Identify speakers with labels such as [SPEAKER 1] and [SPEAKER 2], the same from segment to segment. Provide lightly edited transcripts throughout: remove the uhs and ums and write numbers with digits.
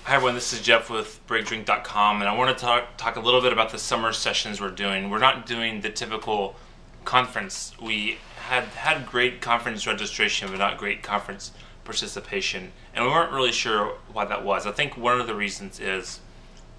[SPEAKER 1] Hi everyone, this is Jeff with BreakDrink.com, and I want to talk a little bit about the summer sessions we're doing. We're not doing the typical conference. We had great conference registration, but not great conference participation, and we weren't really sure why that was. I think one of the reasons is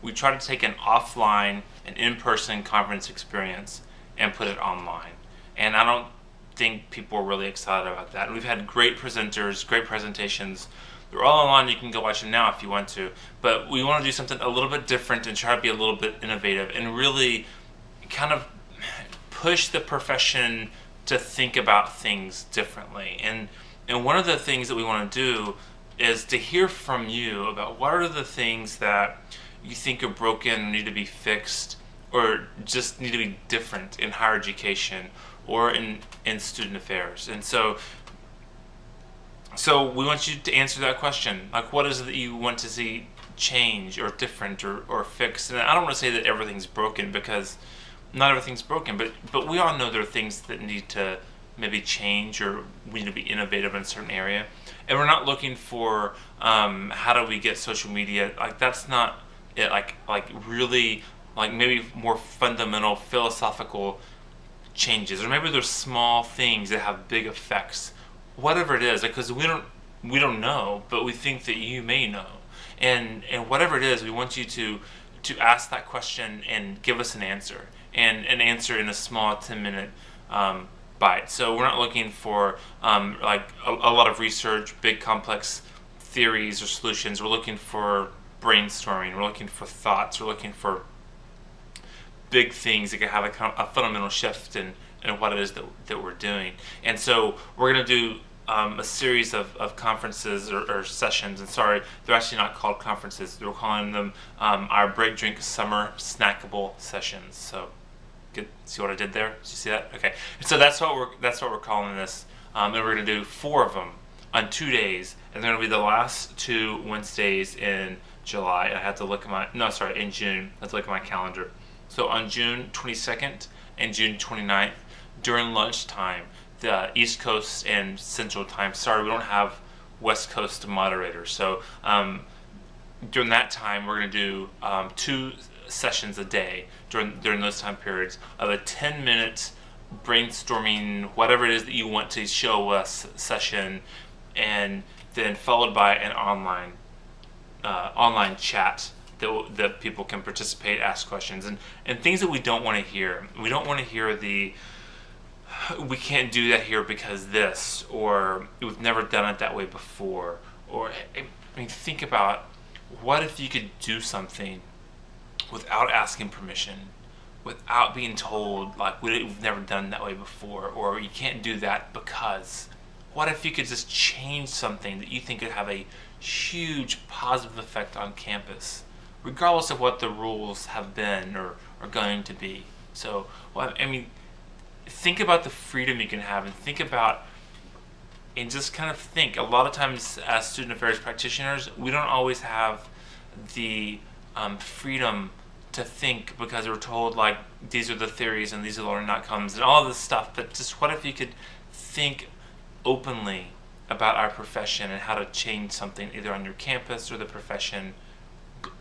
[SPEAKER 1] we tried to take an offline and in-person conference experience and put it online, and I don't think people were really excited about that. And we've had great presenters, great presentations. They're all online. You can go watch them now if you want to. But we want to do something a little bit different and try to be a little bit innovative and really kind of push the profession to think about things differently. And one of the things that we want to do is to hear from you about what are the things that you think are broken, need to be fixed, or just need to be different in higher education or in student affairs. And so we want you to answer that question. Like, what is it that you want to see change or different or fixed? And I don't want to say that everything's broken, because not everything's broken, but we all know there are things that need to maybe change, or we need to be innovative in a certain area. And we're not looking for how do we get social media, like that's not it, like really like maybe more fundamental philosophical changes, or maybe there's small things that have big effects. Whatever it is, because we don't know, but we think that you may know, and whatever it is, we want you to ask that question and give us an answer, and an answer in a small 10-minute bite. So we're not looking for like a lot of research, big complex theories or solutions. We're looking for brainstorming. We're looking for thoughts. We're looking for big things that can have a fundamental shift in what it is that we're doing. And so we're going to do a series of conferences or sessions, and sorry, they're actually not called conferences. We're calling them our BreakDrink Summer Snackable Sessions. So, good. See what I did there? Did you see that? Okay. So that's what we're calling this, and we're going to do 4 of them on 2 days, and they're going to be the last 2 Wednesdays in July. I have to look at in June. I have to look at my calendar. So on June 22nd and June 29th, during lunchtime, the East Coast and Central Time. Sorry, we don't have West Coast moderators. So during that time, we're going to do 2 sessions a day during those time periods of a 10-minute brainstorming, whatever it is that you want to show us session, and then followed by an online chat that people can participate, ask questions, and things that we don't want to hear. We don't want to hear we can't do that here because this, or we've never done it that way before, or I mean, think about what if you could do something without asking permission, without being told like we've never done it that way before, or you can't do that because. What if you could just change something that you think could have a huge positive effect on campus, regardless of what the rules have been or are going to be? So, well, I mean, think about the freedom you can have, and think about, and just kind of think. A lot of times as student affairs practitioners, we don't always have the freedom to think, because we're told like these are the theories and these are the learning outcomes and all this stuff. But just what if you could think openly about our profession and how to change something either on your campus or the profession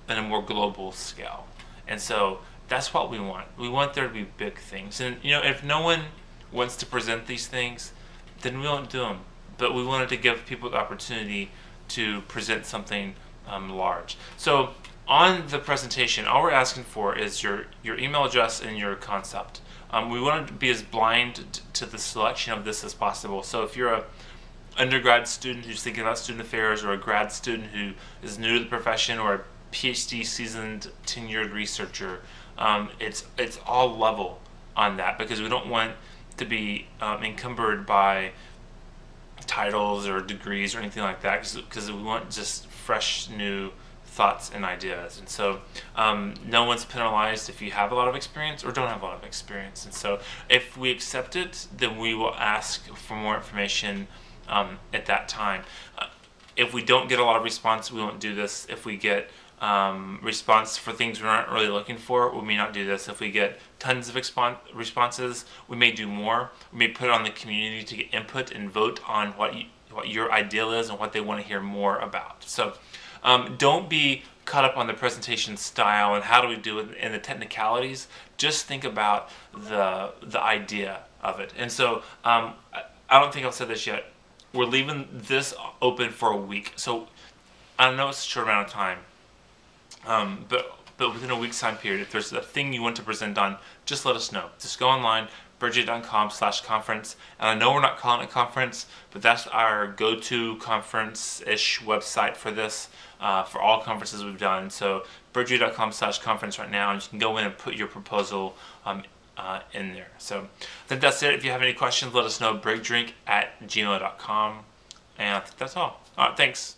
[SPEAKER 1] in a more global scale? And so that's what we want. We want there to be big things. And you know, if no one wants to present these things, then we won't do them. But we wanted to give people the opportunity to present something large. So on the presentation, all we're asking for is your email address and your concept. We want to be as blind to the selection of this as possible. So if you're a undergrad student who's thinking about student affairs, or a grad student who is new to the profession, or a PhD seasoned tenured researcher, it's all level on that, because we don't want to be encumbered by titles or degrees or anything like that, because we want just fresh new thoughts and ideas. And so no one's penalized if you have a lot of experience or don't have a lot of experience. And so if we accept it, then we will ask for more information at that time. If we don't get a lot of response, we won't do this. If we get response for things we're not really looking for, we may not do this. If we get tons of responses, we may do more. We may put it on the community to get input and vote on what your ideal is and what they want to hear more about. So don't be caught up on the presentation style and how do we do it and the technicalities. Just think about the idea of it. And so I don't think I've said this yet. We're leaving this open for a week. So I know it's a short amount of time, but within a week's time period, if there's a thing you want to present on, just let us know. Just go online, BreakDrink.com/conference. And I know we're not calling it a conference, but that's our go-to conference-ish website for this, for all conferences we've done. So BreakDrink.com/conference right now, and you can go in and put your proposal in there. So I think that's it. If you have any questions, let us know. BreakDrink@gmail.com. And I think that's all. All right, thanks.